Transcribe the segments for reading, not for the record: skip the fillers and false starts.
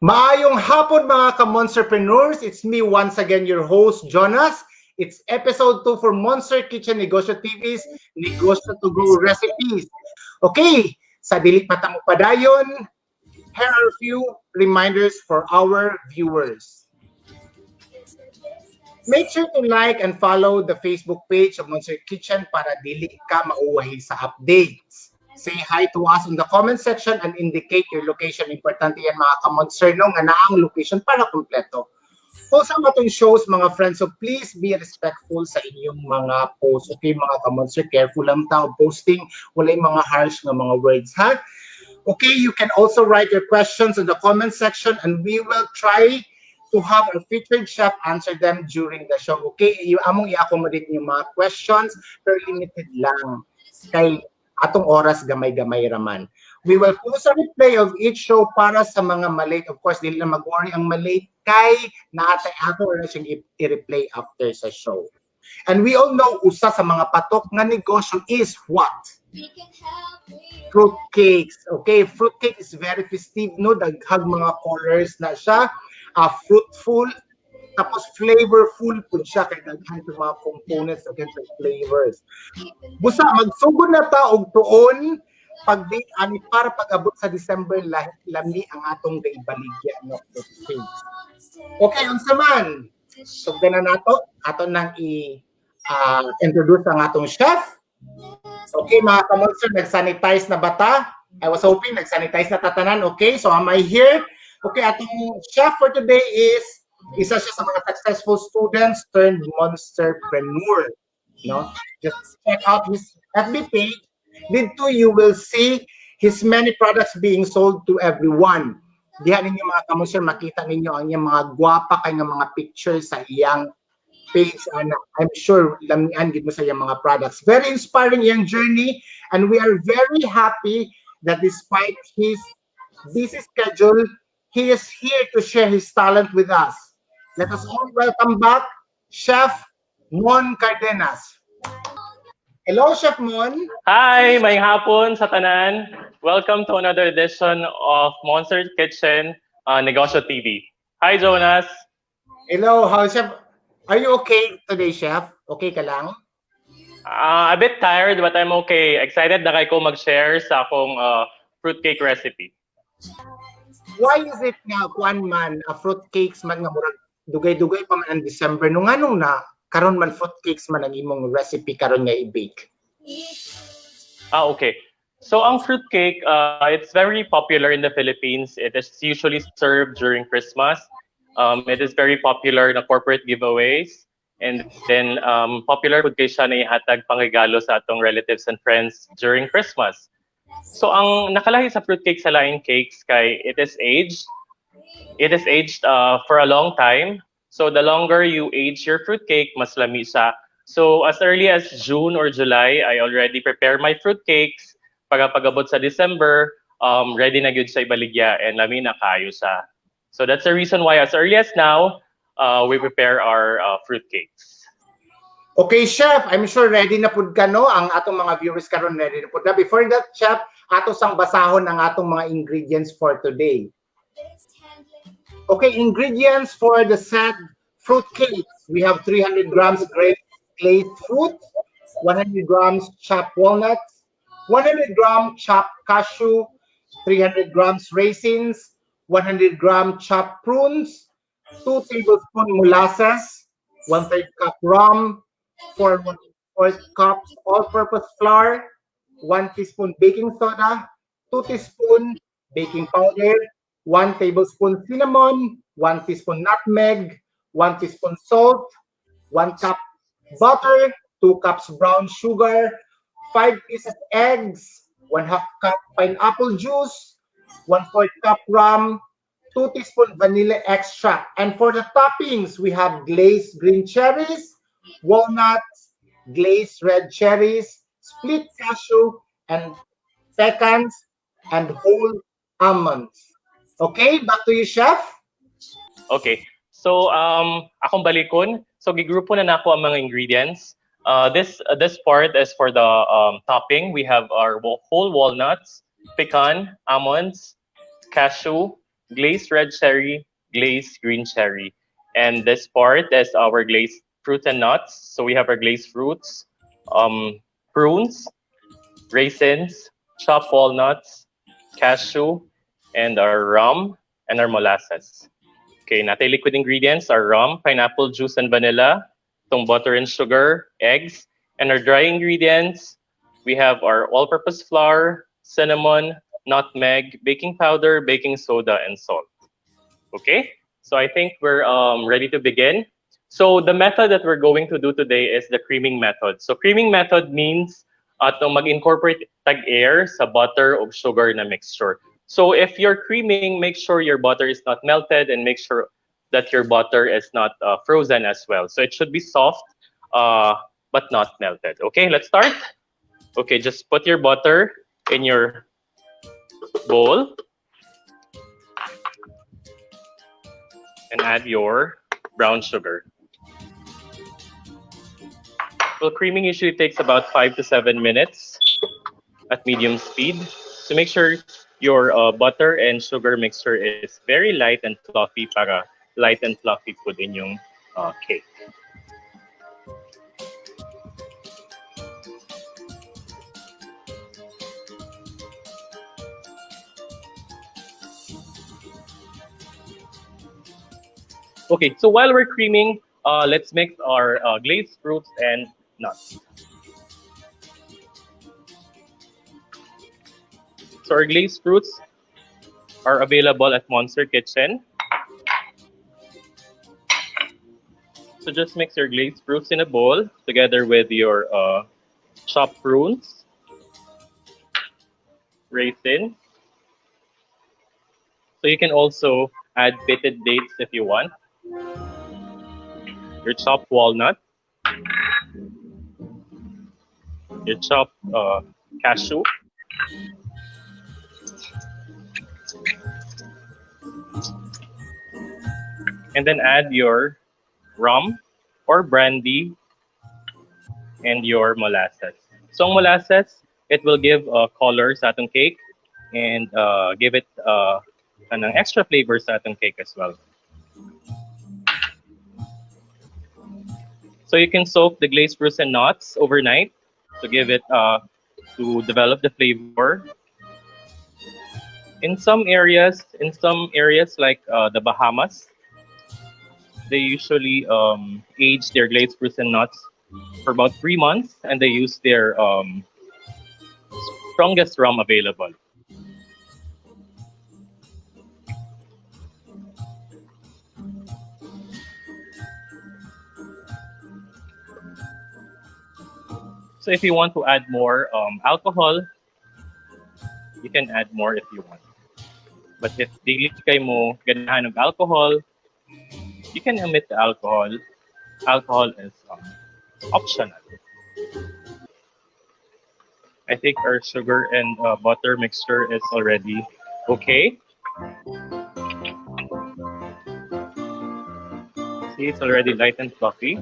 Maayong hapon mga ka-Monsterpreneurs. It's me once again, your host, Jonas. It's episode 2 for Monster Kitchen Negosyo TV's Negosyo to Go Recipes. Okay, sa dili mata mo padayon, here are a few reminders for our viewers. Make sure to like and follow the Facebook page of Monster Kitchen para dili ka mauwahi sa updates. Say hi to us in the comment section and indicate your location. Importante yan mga ka-monster no, nga naang location para kompleto. Post ang atong shows mga friends, so please be respectful sa inyong mga posts. Okay mga ka-monster, careful lang tao posting, wala yung mga harsh na mga words ha. Okay, you can also write your questions in the comment section and we will try to have our featured chef answer them during the show. Okay, among i-accommodate yung mga questions pero limited lang. Kay atong oras gamay-gamay raman. We will post a replay of each show para sa mga malate. Of course, dili na mag-worry ang malate kay naatay ato na siyang i-replay after sa show. And we all know usa sa mga patok nga negosyo is what? Fruitcakes. Okay, fruitcake is very festive, no? Daghang mga colors na siya. Fruitful, tapos flavorful po siya kay daghan sa mga components again sa flavors. Busa magsugod na ta og tuon pag-date ani para pag-abot sa December lami ang atong gaibaligya no. Okay, unsa man? Sugdan na nato ato nang i-introduce ang atong chef. Okay, mga ka-monster, nag-sanitize na bata? I was hoping nag-sanitize na tatanan. Okay, so am I here? Okay, atong chef for today is isa siya sa mga successful students turned monsterpreneur. No? Just check out his FB page. Dito you will see his many products being sold to everyone. Diyan ninyo mga kamonster, makita ninyo ang iyang mga gwapa kay nga mga pictures sa iyang page. I'm sure lamian gid mo sa iyang mga products. Very inspiring iyang journey and we are very happy that despite his busy schedule, he is here to share his talent with us. Let us all welcome back Chef Mon Cardenas. Hello, Chef Mon. Hi, may hapon sa tanan. Welcome to another edition of Monster Kitchen Negosyo TV. Hi, Jonas. Hello, how Chef? Are you okay today, Chef? Okay ka lang? A bit tired, but I'm okay. Excited na kayo mag-share sa akong fruitcake recipe. Why is it nga kuan man fruitcakes man nga murag dugay-dugay pa man ang December no nganong na karon man fruitcakes man ang imong recipe karon nga i-bake? Okay. So ang fruitcake, it's very popular in the Philippines. It is usually served during Christmas. It is very popular na corporate giveaways. And then popular pud kay siya na ihatag pangregalo sa atong relatives and friends during Christmas. So ang nakalahi sa fruitcake sa laing cakes kay it is aged for a long time. So the longer you age your fruitcake, mas lami siya. So as early as June or July, I already prepare my fruitcakes. Pag-abot sa December, ready na gyud sa ibaligya and lami na kayo siya. So that's the reason why as early as now, we prepare our fruitcakes. Okay, Chef, I'm sure ready na pud ka no ang atong mga viewers karon ready na pud. Before that, Chef, ato sang basahon ang atong mga ingredients for today. Okay, ingredients for the set fruitcakes. We have 300 grams glazed fruit, 100 grams chopped walnuts, 100 grams chopped cashew, 300 grams raisins, 100 grams chopped prunes, 2 tablespoons molasses, 1/3 cup rum, 4/4 cups all-purpose flour, 1 teaspoon baking soda, 2 teaspoon baking powder, 1 tablespoon cinnamon, 1 teaspoon nutmeg, 1 teaspoon salt, 1 cup butter, 2 cups brown sugar, 5 pieces eggs, 1/2 cup pineapple juice, 1/4 cup rum, 2 teaspoon vanilla extract. And for the toppings, we have glazed green cherries, walnuts, glazed red cherries, split cashew, and pecans, and whole almonds. Okay, back to you, Chef. Okay. So akong balikon. So gigrupo na nako ang mga ingredients. This part is for the topping. We have our whole walnuts, pecan, almonds, cashew, glazed red cherry, glazed green cherry. And this part is our glazed fruits and nuts. So we have our glazed fruits, um, prunes, raisins, chopped walnuts, cashew, and our rum and our molasses. Okay, natin liquid ingredients are rum, pineapple juice and vanilla, itong butter and sugar, eggs, and our dry ingredients, we have our all-purpose flour, cinnamon, nutmeg, baking powder, baking soda, and salt. Okay, so I think we're ready to begin. So the method that we're going to do today is the creaming method. So creaming method means mag-incorporate tag-air sa butter o sugar na mixture. So if you're creaming, make sure your butter is not melted and make sure that your butter is not frozen as well. So it should be soft, uh, but not melted. Okay, let's start. Okay, just put your butter in your bowl and add your brown sugar. Well, creaming usually takes about 5 to 7 minutes at medium speed. So make sure your butter and sugar mixture is very light and fluffy para light and fluffy food in yung cake. Okay, so while we're creaming, let's mix our glazed fruits and nuts. So our glazed fruits are available at Monster Kitchen. So just mix your glazed fruits in a bowl together with your chopped prunes, raisins. So you can also add pitted dates if you want, your chopped walnut, your chopped cashew, and then add your rum or brandy and your molasses. So ang molasses, it will give color sa atong cake and give it kanang extra flavor sa atong cake as well. So you can soak the glazed fruits and nuts overnight to give it to develop the flavor. In some areas like the Bahamas, they usually age their glazed fruits and nuts for about 3 months, and they use their strongest rum available. So if you want to add more alcohol, you can add more if you want. But if dili kay mo ganahan of alcohol, you can omit the alcohol. Alcohol is optional. I think our sugar and butter mixture is already okay. See, it's already light and fluffy.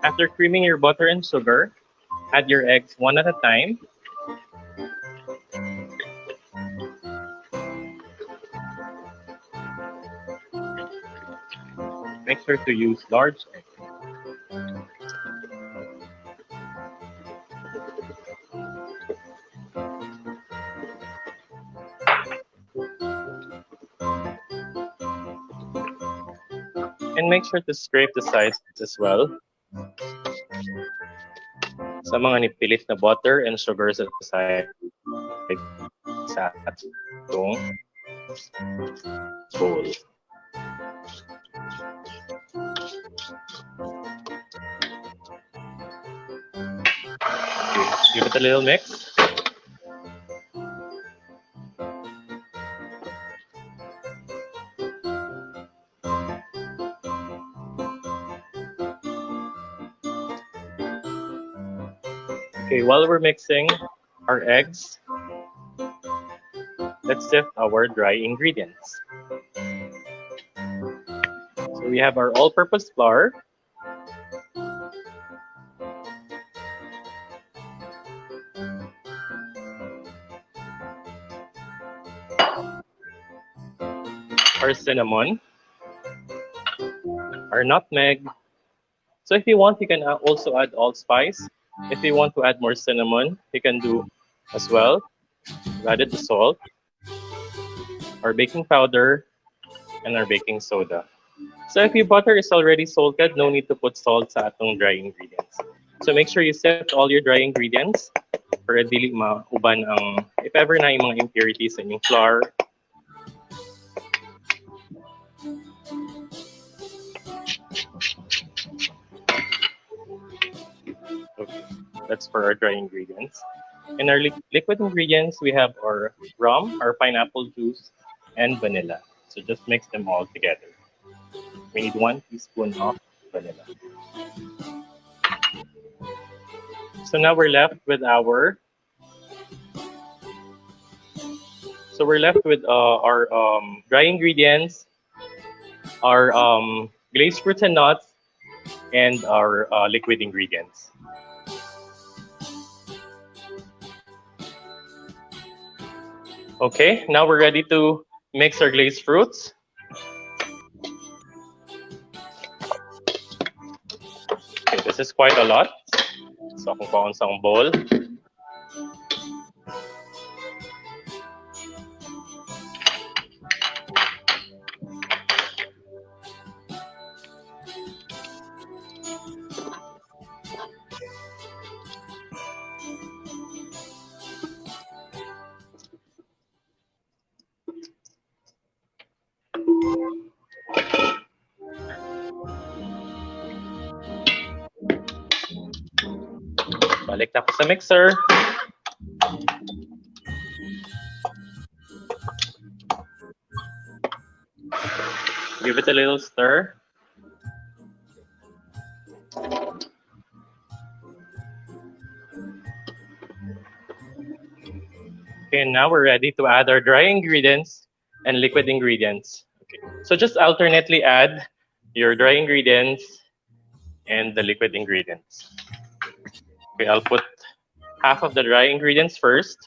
After creaming your butter and sugar, add your eggs one at a time. Make sure to use large eggs. And make sure to scrape the sides as well. Sa mga nipilit na butter and sugar sa side sa atong bowl. Okay, give it a little mix. Okay, while we're mixing our eggs, let's sift our dry ingredients. So we have our all-purpose flour, our cinnamon, our nutmeg. So if you want, you can also add allspice. If you want to add more cinnamon, you can do as well. We've added the salt, our baking powder, and our baking soda. So if your butter is already salted, no need to put salt sa atong dry ingredients. So make sure you set all your dry ingredients para dili mauban ang if ever na yung mga impurities sa inyong flour. Okay, that's for our dry ingredients. In our liquid ingredients, we have our rum, our pineapple juice, and vanilla. So just mix them all together. We need 1 teaspoon of vanilla. So now we're left with our dry ingredients, our glazed fruits and nuts, and our liquid ingredients. Okay, now we're ready to mix our glazed fruits. Okay, this is quite a lot. So akong paon sa bowl. Balik na po sa mixer. Give it a little stir. Okay, now we're ready to add our dry ingredients and liquid ingredients. Okay, so just alternately add your dry ingredients and the liquid ingredients. Okay, I'll put half of the dry ingredients first.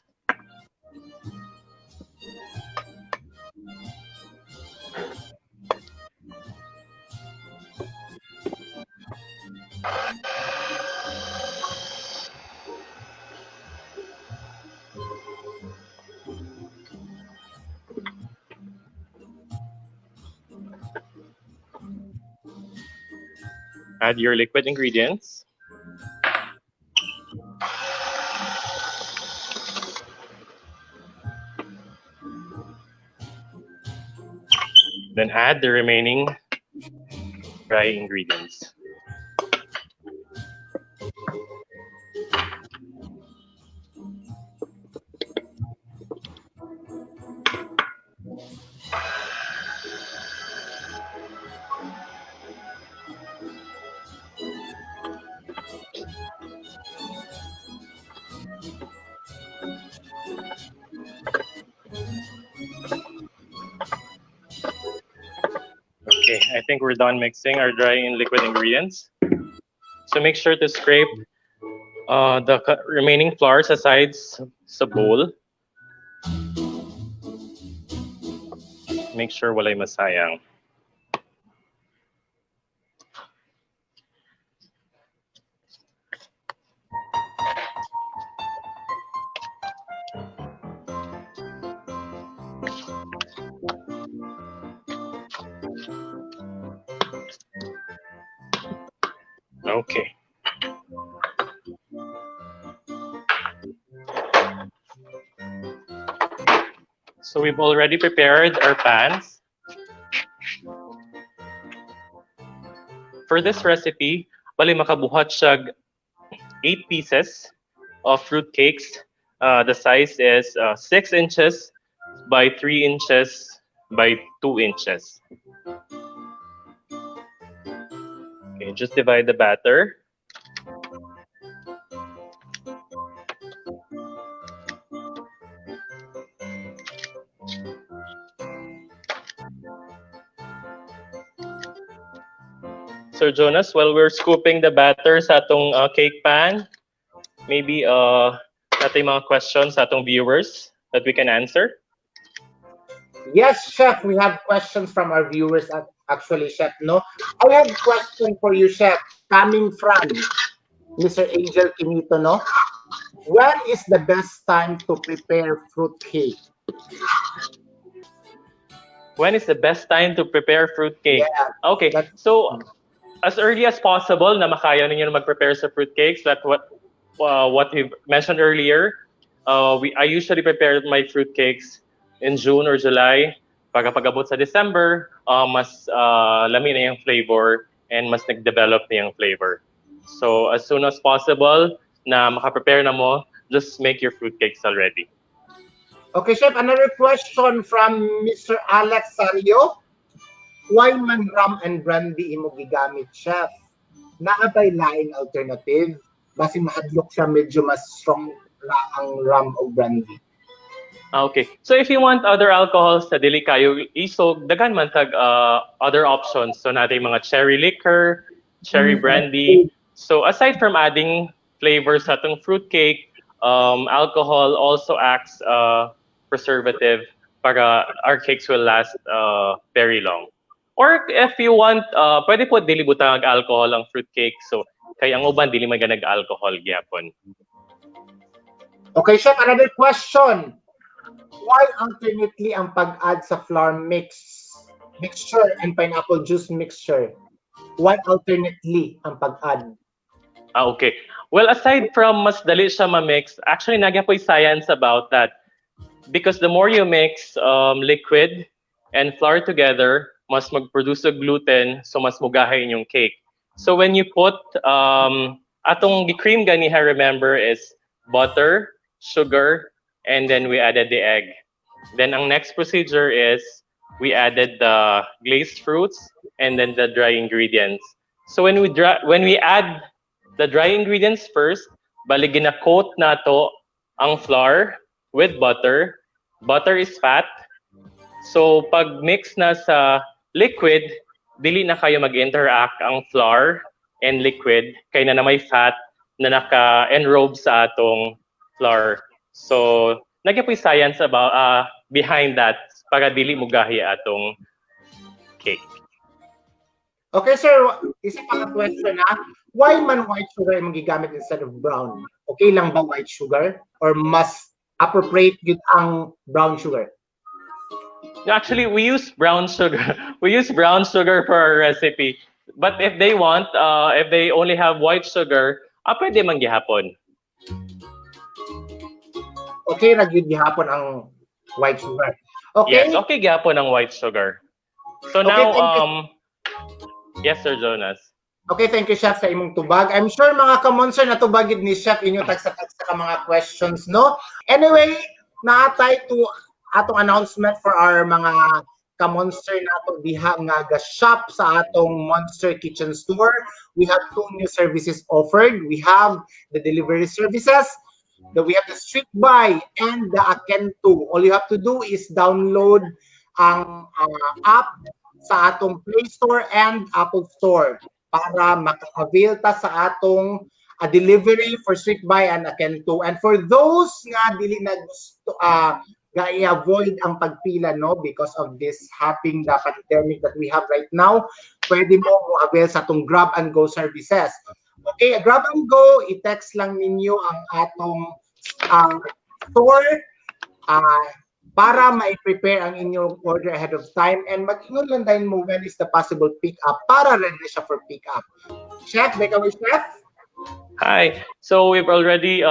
Add your liquid ingredients. Then add the remaining dry ingredients. Okay, I think we're done mixing our dry and liquid ingredients. So make sure to scrape the remaining flour sa sides sa bowl. Make sure walay masayang. Okay. So we've already prepared our pans. For this recipe, bali makabuhat siya 8 pieces of fruit cakes. The size is 6 inches by 3 inches by 2 inches. Okay, just divide the batter. So Jonas, while we're scooping the batter sa atong cake pan, maybe natin mga questions sa atong viewers that we can answer. Yes, Chef, we have questions from our viewers actually, Chef, no? I have question for you, Chef, coming from Mr. Angel Quinito, no? When is the best time to prepare fruitcake? When is the best time to prepare Yeah, fruitcake? Okay, that's so as early as possible na makaya ninyo na mag-prepare sa fruitcakes. That's what we mentioned earlier. I usually prepare my fruitcakes in June or July. Pagabot sa December, mas lami na yung flavor and mas nag-develop na yung flavor. So as soon as possible na makaprepare na mo, just make your fruitcakes already. okay, Chef. Another question from Mr. Alex Sario. Why man rum and brandy imo gigamit, Chef? Naabay laing alternative? Basi mahadlok siya medyo mas strong ra ang rum o brandy. Okay. So if you want other alcohols na dili kayo isog, daghan man tag other options. So natin mga cherry liquor, cherry brandy. So aside from adding flavors sa itong fruitcake, alcohol also acts preservative para our cakes will last very long. Or if you want, pwede po dili butang alcohol ang fruitcake. So kay ang uban dili man nag-alcohol gyapon. Okay, Chef, another question. Why alternately ang pag-add sa flour mixture and pineapple juice mixture? Why alternately ang pag-add? Okay. Well, aside from mas dali siya ma-mix, actually nagya po'y science about that. Because the more you mix liquid and flour together, mas mag-produce of gluten, so mas mugahay yung cake. So when you put, atong cream ganiha, remember, is butter, sugar, and then we added the egg. Then ang next procedure is we added the glazed fruits and then the dry ingredients. So when we add the dry ingredients first, bali gina-coat nato ang flour with butter. Butter is fat. So pag mix na sa liquid, dili na kayo mag-interact ang flour and liquid kay na may fat na naka-enrobe sa atong flour. So nagyapoy science about behind that para dili mugahi atong cake. Okay, sir, isa pa ka question na. Why man white sugar ang gigamit instead of brown? Okay lang ba white sugar? Or mas appropriate yun ang brown sugar? Actually, we use brown sugar. We use brown sugar for our recipe. But if they want, if they only have white sugar, pwede man gihapon. Okay, nagyud gihapon ang white sugar. Okay? Yes, okay gihapon ang white sugar. So Okay, now, yes, Sir Jonas. Okay, thank you, Chef, sa imong tubag. I'm sure mga ka-monster na tubagid ni Chef inyo tagsa-tagsa ka mga questions, no? Anyway, naatay to atong announcement for our mga ka-monster nato diha nga ga-shop sa atong Monster Kitchen Store. We have 2 new services offered. We have the delivery services. We have the street buy and the Akento. All you have to do is download ang app sa atong Play Store and Apple Store para maka-avail ta sa atong delivery for street buy and Akento. And for those nga dili na gusto nga i-avoid ang pagpila, no, because of this having the pandemic that we have right now, pwede mo avail sa atong grab and go services. Okay, grab and go, i-text lang ninyo ang atong store para ma-prepare ang inyong order ahead of time and mag-ingon lang din mo when is the possible pick-up para ready siya for pick-up. Chef, make away, Chef. Hi. So we've already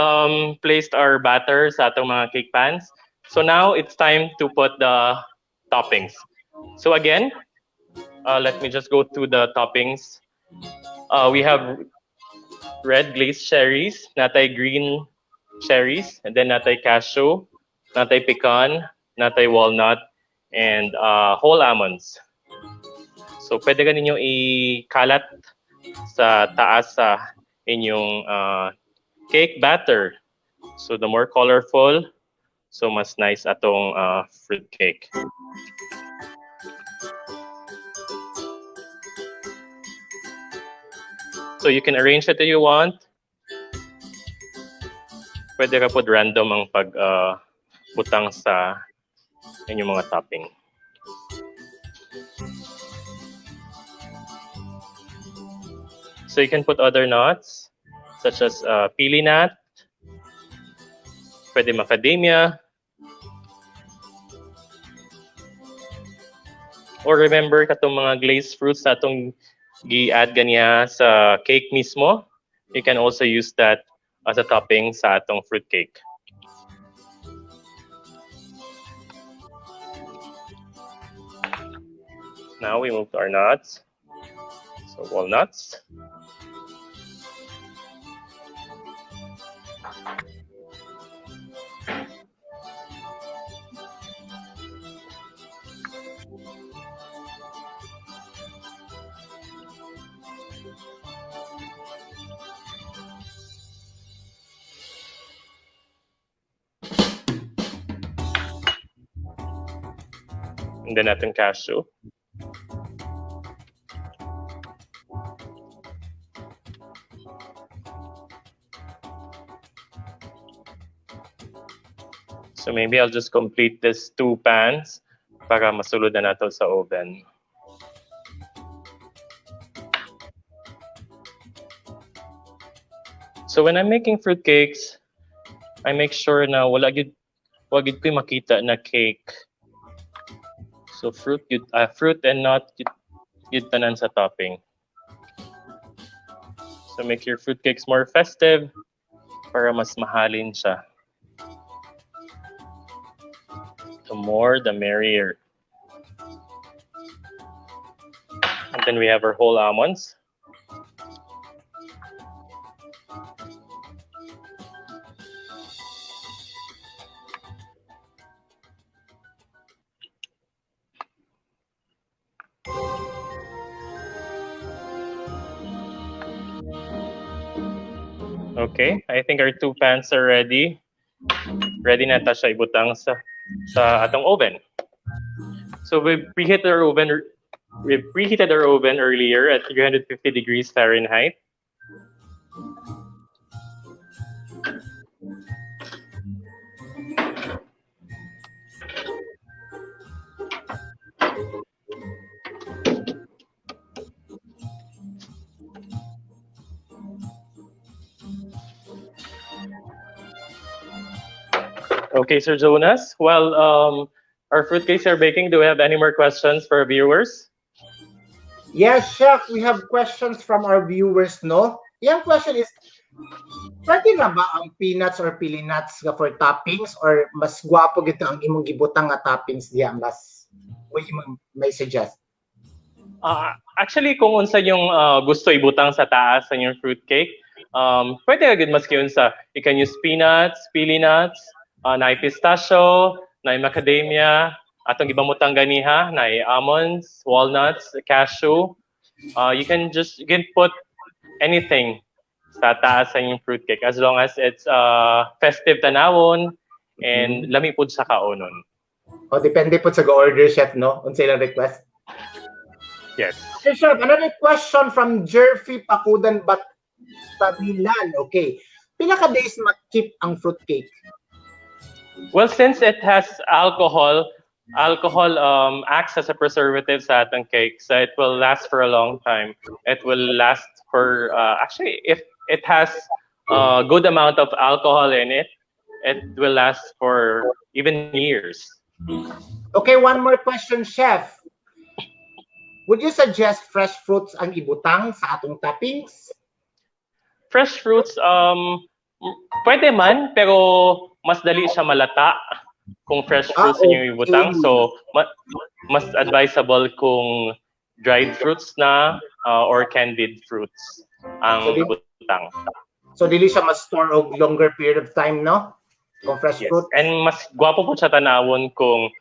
placed our batter sa atong mga cake pans. So now it's time to put the toppings. So again, let me just go through the toppings. We have red glazed cherries, natay green cherries, and then natay cashew, natay pecan, natay walnut, and whole almonds. So pwede ka ninyo ikalat sa taas sa inyong cake batter. So the more colorful, so mas nice atong fruit cake. So you can arrange it if you want. Pwede ka po random ang pagbutang sa Yan yung mga topping. So you can put other nuts, such as pili nut, pwede macadamia, or remember katong mga glazed fruits na itong gi-add ganiya sa cake mismo, you can also use that as a topping sa atong fruitcake. Now we move to our nuts. So walnuts. And then natin cashew. So maybe I'll just complete this 2 pans para masulod na nato sa oven. So when I'm making fruitcakes, I make sure na wag gid ko makita na cake. So fruit and nut yun tanan sa topping. So make your fruitcakes more festive para mas mahalin siya. The more, the merrier. And then we have our whole almonds. Okay, I think our 2 pans are ready. Ready na ta siya ibutang sa atong oven. So we preheated our oven earlier at 350 degrees Fahrenheit. Okay, Sir Jonas. While our fruitcakes are baking, do we have any more questions for our viewers? Yes, Chef, we have questions from our viewers, no? Yung question is, pwede na ba ang peanuts or pili nuts nga for toppings or mas gwapo gito ang imong gibutang nga toppings diya mas may suggest? Actually, kung unsa yung gusto ibutang sa taas sa yung fruitcake, pwede agad maski unsa. You can use peanuts, pili nuts, na pistachio, na macadamia, atong ibang butang ganiha, na almonds, walnuts, cashew. You can put anything sa taas sa yung fruitcake as long as it's festive tanawon and lami pud sa kaonon. O depende po sa go-order, Chef, no? Unsa ilang request? Yes. Okay, Chef, another question from Jerfy Pakudan Batabilan. Okay. Pila ka days mag-keep ang fruitcake? Well, since it has alcohol acts as a preservative sa atong cake, so it will last for a long time. It will last for actually, if it has a good amount of alcohol in it, it will last for even years. Okay, one more question, Chef. Would you suggest fresh fruits ang ibutang sa atong toppings? Fresh fruits, pwede man, pero mas dali siya malata kung fresh fruits yung ibutang. So, mas advisable kung dried fruits na or candied fruits ang ibutang. So, dili siya ma-store og longer period of time, no? Kung fresh fruit. And mas gwapo po siya tanawon kung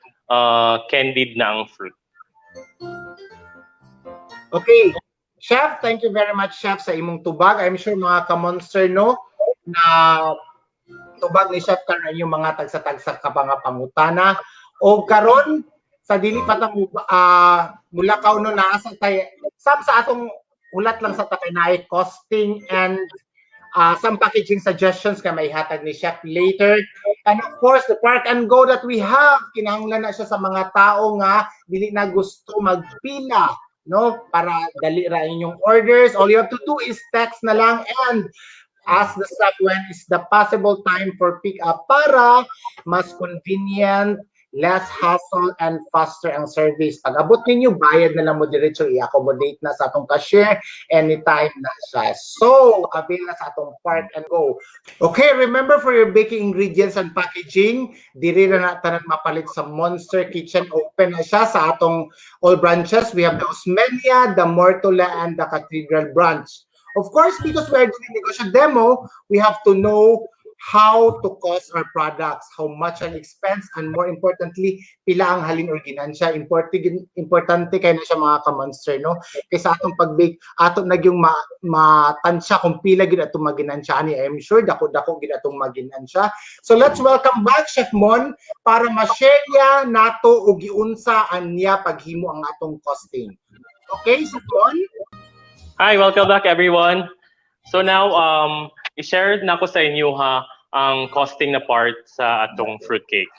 candied na ang fruit. Okay. Chef, thank you very much, Chef, sa imong tubag. I'm sure mga ka-monster, no, na tubag ni Chef karon yung mga tagsa-tagsa ka mga pangutana. O karon sa dili pa ta mulakaw no naa sa tay sa atong ulat lang sa takinay costing and some packaging suggestions ka may hatag ni Chef later. And of course, the park and go that we have, kinahanglan na siya sa mga tao nga dili na gusto magpila, no? Para dali ra inyong orders. All you have to do is text na lang and ask the staff when is the possible time for pick up para mas convenient, less hassle, and faster ang service. Pag abot ninyo, bayad na lang mo diretso, i-accommodate na sa atong cashier anytime na siya. So, avail na sa atong park and go. Okay, remember for your baking ingredients and packaging, diri na tanan mapalit sa Monster Kitchen. Open na siya sa atong all branches. We have the Osmeña, the Mortola, and the Cathedral branch. Of course, because we are doing negosyo demo, we have to know how to cost our products, how much ang expense, and more importantly, pila ang halin or ginansya. Importante kayo na siya mga ka-monster, no? Kaysa atong pag-bake, atong nagyong matansya kung pila gid atong maginansya ani. I'm sure dako-dako gid atong maginansya. So let's welcome back Chef Mon para ma-share niya nato og giunsa anya paghimo ang atong costing. Okay, Chef Mon? Hi, welcome back everyone. So now, i-share na ko sa inyo ha ang costing na part sa atong fruitcake.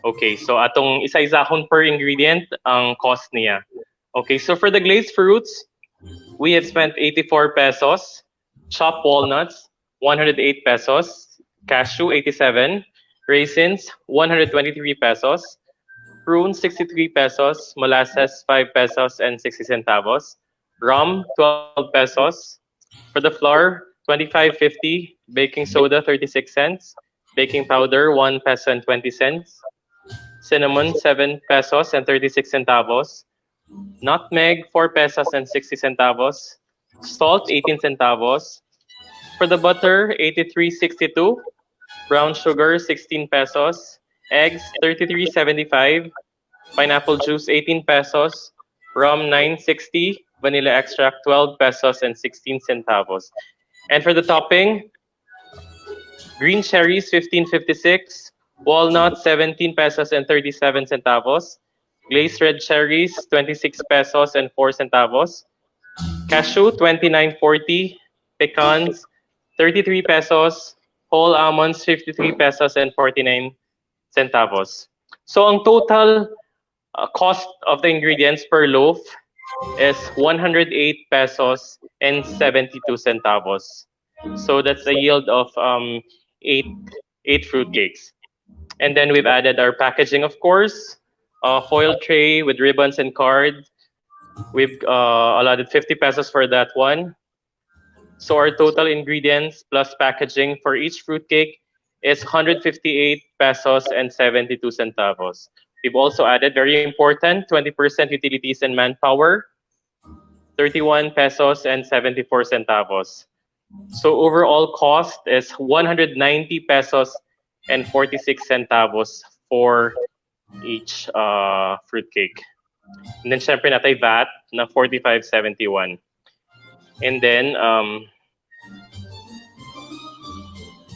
Okay, so atong isa-isahon per ingredient ang cost niya. Okay, so for the glazed fruits, we have spent 84 pesos, chopped walnuts, 108 pesos, cashew, 87, raisins, 123 pesos, prunes, 63 pesos, molasses, 5 pesos and 60 centavos, rum, 12 pesos. For the flour, 25.50, baking soda 36 cents, baking powder 1 peso and 20 cents, cinnamon 7 pesos and 36 centavos, nutmeg 4 pesos and 60 centavos, salt 18 centavos. For the butter, 83.62, brown sugar 16 pesos, eggs 33.75, pineapple juice 18 pesos, rum 9.60, vanilla extract 12 pesos and 16 centavos. And for the topping, green cherries 15.56, walnuts 17 pesos and 37 centavos, glazed red cherries 26 pesos and 4 centavos, cashew 29.40, pecans 33 pesos, whole almonds 53 pesos and 49 centavos. So ang total cost of the ingredients per loaf is 108 pesos and 72 centavos. So that's a yield of eight fruitcakes. And then we've added our packaging, of course, a foil tray with ribbons and cards. We've allotted 50 pesos for that one. So our total ingredients plus packaging for each fruitcake is 158 pesos and 72 centavos. We've also added, very important, 20% utilities and manpower, 31 pesos and 74 centavos. So overall cost is 190 pesos and 46 centavos for each fruitcake. And then syempre natay VAT na 45.71. And then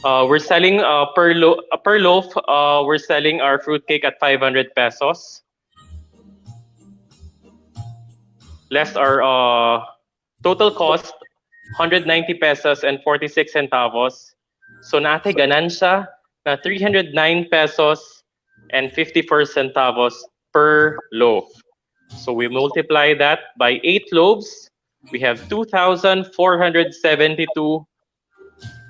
we're selling per loaf, we're selling our fruitcake at 500 pesos. Less our total cost, 190 pesos and 46 centavos. So natay ganansya na 309 pesos and 54 centavos per loaf. So we multiply that by 8 loaves. We have 2,472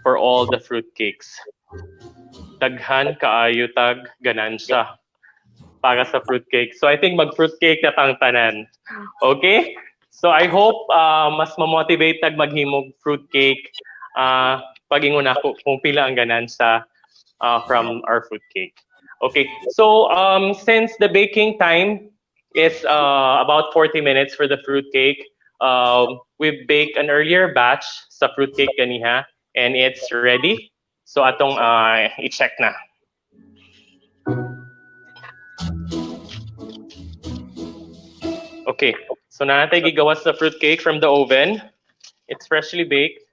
for all the fruitcakes. Daghan kaayo tag ganansya para sa fruitcake. So I think mag-fruitcake na tang tanan. Okay? So I hope mas ma-motivate tag maghimog fruitcake pag-ingon ako kung pila ang ganansya from our fruitcake. Okay. So since the baking time is about 40 minutes for the fruitcake, we baked an earlier batch sa fruitcake ganiha and it's ready. So atong i-check na. Okay, so natay gigawas sa fruitcake from the oven. It's freshly baked.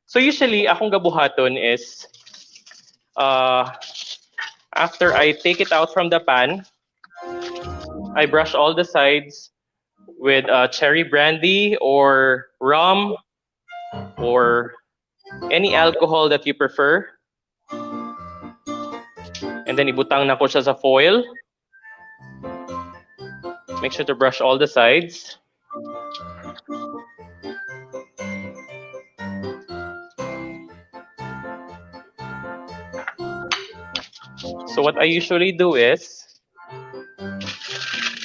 So usually, akong gabuhaton is, after I take it out from the pan, I brush all the sides with cherry brandy or rum or Any alcohol that you prefer. And then ibutang na ko siya sa foil. Make sure to brush all the sides. So what I usually do is,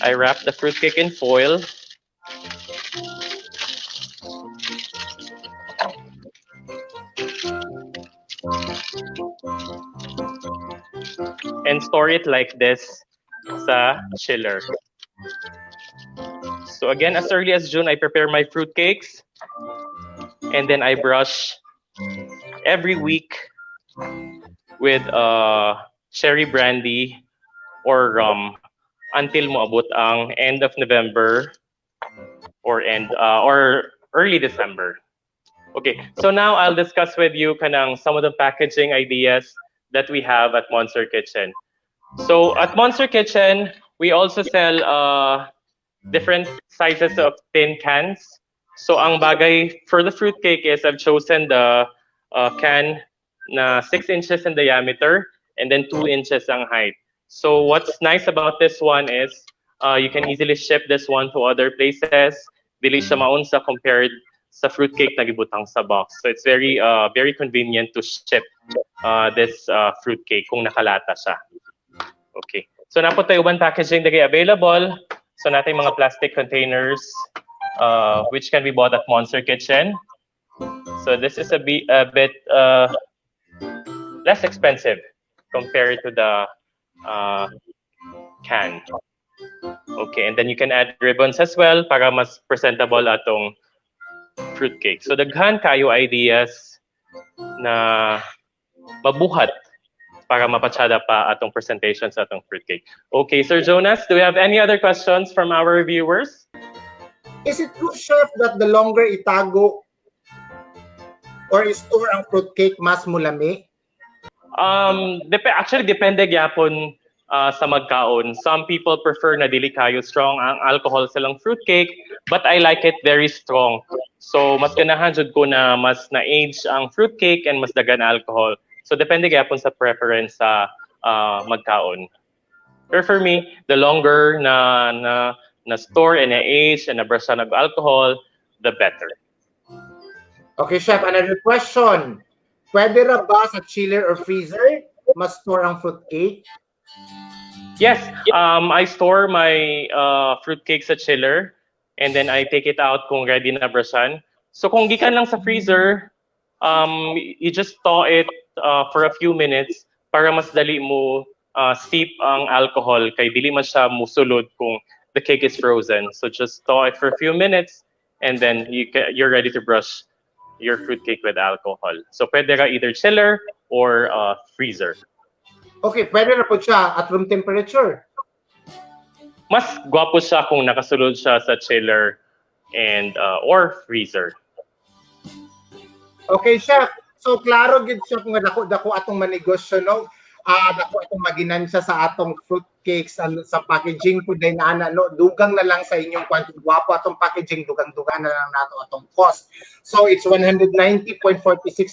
I wrap the fruitcake in foil. And store it like this sa chiller. So again, as early as June, I prepare my fruitcakes. And then I brush every week with cherry brandy or rum until moabot ang end of November or early December. Okay, so now I'll discuss with you kanang some of the packaging ideas that we have at Monster Kitchen. So at Monster Kitchen, we also sell different sizes of tin cans. So ang bagay for the fruitcake is I've chosen the can na 6 inches in diameter and then 2 inches ang height. So what's nice about this one is you can easily ship this one to other places. Dili siya maunsa compared sa fruitcake na gibutang sa box. So it's very very convenient to ship this fruitcake kung nakalata siya. Okay. So napo tayo uban packaging dagay available. So natin mga plastic containers which can be bought at Monster Kitchen. So this is a bit less expensive compared to the can. Okay, and then you can add ribbons as well para mas presentable atong fruitcake. So daghan kayo ideas na mabuhat para mapatsada pa atong presentation sa atong fruitcake. Okay, Sir Jonas, do we have any other questions from our viewers? Is it true, Chef, that the longer itago or store ang fruitcake, mas mulami? Actually, depende gyapon sa magkaon. Some people prefer na dili kayo strong ang alcohol sa lang fruitcake, but I like it very strong. So, mas ganahan jud ko na mas na-age ang fruitcake and mas dagan alcohol. So, depende gyapon sa preference sa magkaon. Pero for me, the longer na store and na-age and na-brush ng alcohol, the better. Okay, Chef, another question. Pwede ra ba sa chiller or freezer mas store ang fruitcake? Yes, I store my fruitcake sa chiller and then I take it out kung ready na brushan. So kung gikan lang sa freezer, you just thaw it for a few minutes para mas dali mo steep ang alcohol kay dili man siya musulod kung the cake is frozen. So just thaw it for a few minutes and then you're ready to brush your fruitcake with alcohol. So pwede ka either chiller or freezer. Okay, pwede na po siya at room temperature. Mas gwapo siya kung nakasulod siya sa chiller and or freezer. Okay, Chef. So klaro gid siya kung dako atong manegosyo, no? Dako atong maginansya sa atong fruitcakes sa packaging po din ana, no? Dugang na lang sa inyong quantity. Gwapo atong packaging, dugang-dugang na lang nato atong cost. So it's 190.46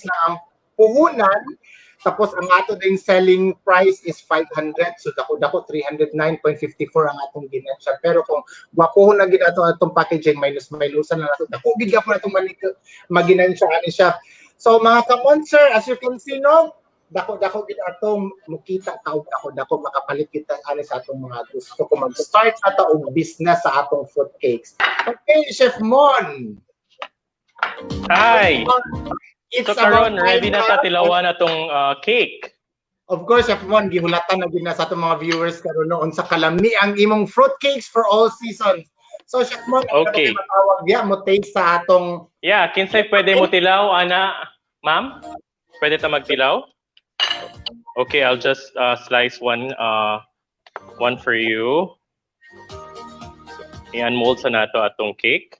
na ang puhunan. Tapos ang ato din selling price is 500. So dako 309.54 ang atong ginansya. Pero kung gwapo na gid atong packaging, minusan na nato. Dako gid gyapon atong maginansya ani siya. So mga ka-monster, as you can see, no, dako gid atong mukita dako makapalit kita ani sa atong mga gusto ko mag-start ata og business sa atong fruitcakes. Okay, Chef Mon. Hi. It's So karon ready na sa tilawan atong cake. Of course, Chef Mon, gihulatan na gid na sa atong mga viewers karon noon sa kalami ang imong fruitcakes for all seasons. So Chef Mon, Okay. matawag ya mo taste sa atong Yeah, kinsay pwede mo tilaw ana, ma'am? Pwede ta magtilaw? Okay, I'll just slice one for you. I-unmold sa nato atong cake.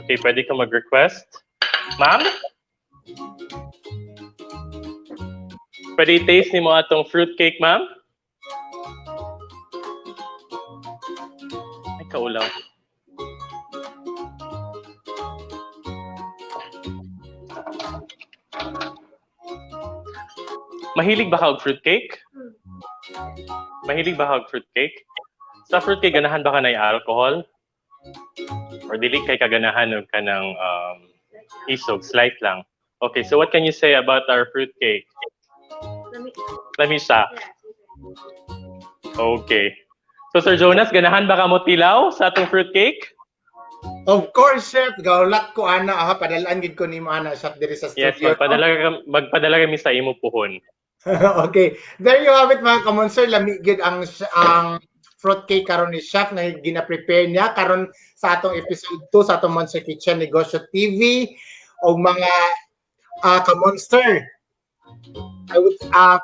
Okay, pwede ka mag-request. Ma'am? Pwede taste ni mo atong fruitcake, ma'am? Ay, kaulaw. Mahilig ba kag fruitcake? Mahilig ba kag fruitcake? Sa fruitcake, ganahan ba ka na alcohol? Or dili kay kaganahan o ka ng isog, slight lang? Okay, so what can you say about our fruitcake? Lamisa. Okay. So Sir Jonas, ganahan ba ka mo tilaw sa atong fruitcake? Of course, chef. Gaulat ko ana padalaan gid ko nimo ana chef diri sa Yes, studio. magpadala kami sa imo puhon. Okay. There you have it mga kamonster. Lami gid ang fruitcake karon ni chef na gina-prepare niya karon sa atong episode 2 sa atong Monster Kitchen Negosyo TV o mga kamonster. I would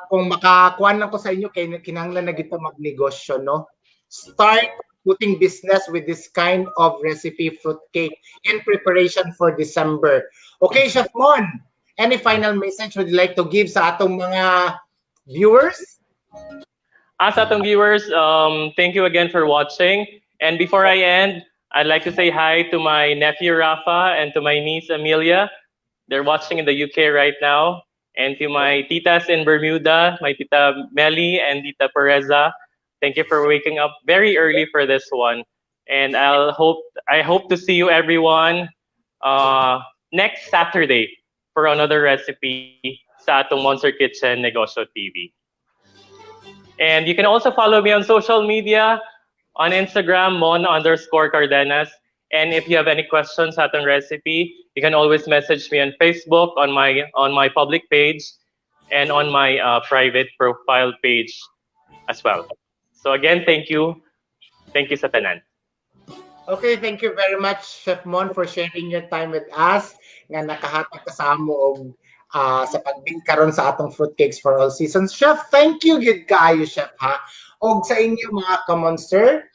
kung makakuan lang ko sa inyo kay kinahanglan na gito magnegosyo, no? Start putting business with this kind of recipe fruitcake in preparation for December. Okay, Chef Mon, any final message would you like to give sa atong mga viewers? Sa atong viewers, thank you again for watching. And before I end, I'd like to say hi to my nephew Rafa and to my niece Amelia. They're watching in the UK right now. And to my titas in Bermuda, my tita Melly and tita Pereza. Thank you for waking up very early for this one. And I hope to see you everyone next Saturday for another recipe sa atong Monster Kitchen Negosyo TV. And you can also follow me on social media on Instagram, mon_Cardenas. And if you have any questions sa atong recipe, you can always message me on Facebook on my public page and on my private profile page as well. So again, thank you. Thank you sa tanan. Okay, thank you very much, Chef Mon, for sharing your time with us nga nakahatag ka sa amo og sa pagbing karon sa atong fruitcakes for all seasons. Chef, thank you gid kaayo, Chef, ha. Og sa inyo mga ka-monster,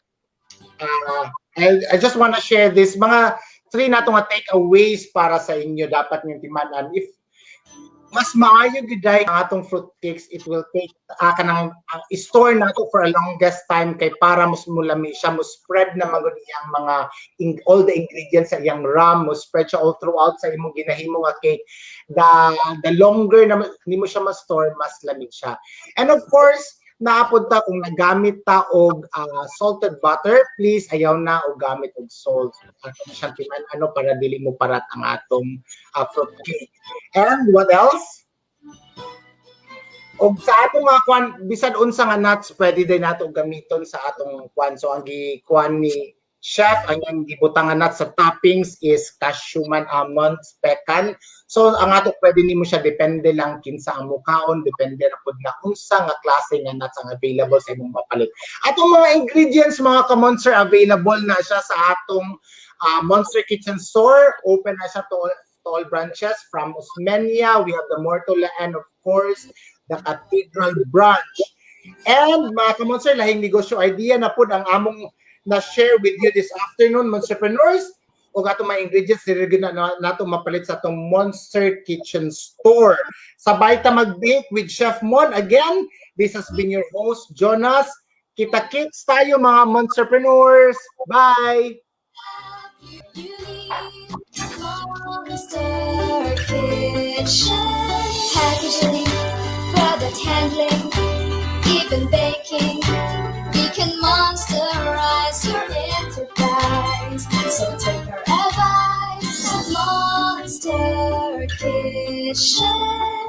I just want to share this mga 3 nato nga takeaways para sa inyo dapat niyo timan-an. If mas maayo gid ang atong fruitcakes, it will take kanang store nato for a longest time kay para mas mulami siya, mo spread na magud iyang mga all the ingredients sa iyang ram, mo spread siya all throughout sa imong ginahimo nga cake. The longer na nimo siya ma-store, mas lamig siya. And of course, naapod ta kung nagamit ta og salted butter, please ayaw na og gamit og salt. Ato siyang timan para dili mo parat ang atong fruitcake. And what else? Og sa atong mga kwan, bisan unsa nga nuts, pwede din nato gamiton sa atong kwan. So ang gikuan ni Chef, ang yung gibutang nga nuts sa toppings is cashew man, almonds, pecan. So ang ato pwede nimo siya depende lang kinsa ang mukaon, depende ra pud na unsa nga klase nga nuts ang available sa imong mapalit. Atong mga ingredients mga ka-monster, available na siya sa atong Monster Kitchen store. Open na siya to all branches from Osmeña. We have the Mortola and of course the Cathedral branch. And mga ka-monster, lahing negosyo idea na pud ang among na-share with you this afternoon, Monsterpreneurs. O ato mga ingredients na nato mapalit sa atong Monster Kitchen store. Sabay ta mag-bake with Chef Mon. Again, this has been your host, Jonas. Kita-kits tayo mga Monsterpreneurs. Bye! Monster Kitchen. Packaging, product handling, even baking. We can monsterize your enterprise. So take our advice. Monster Kitchen.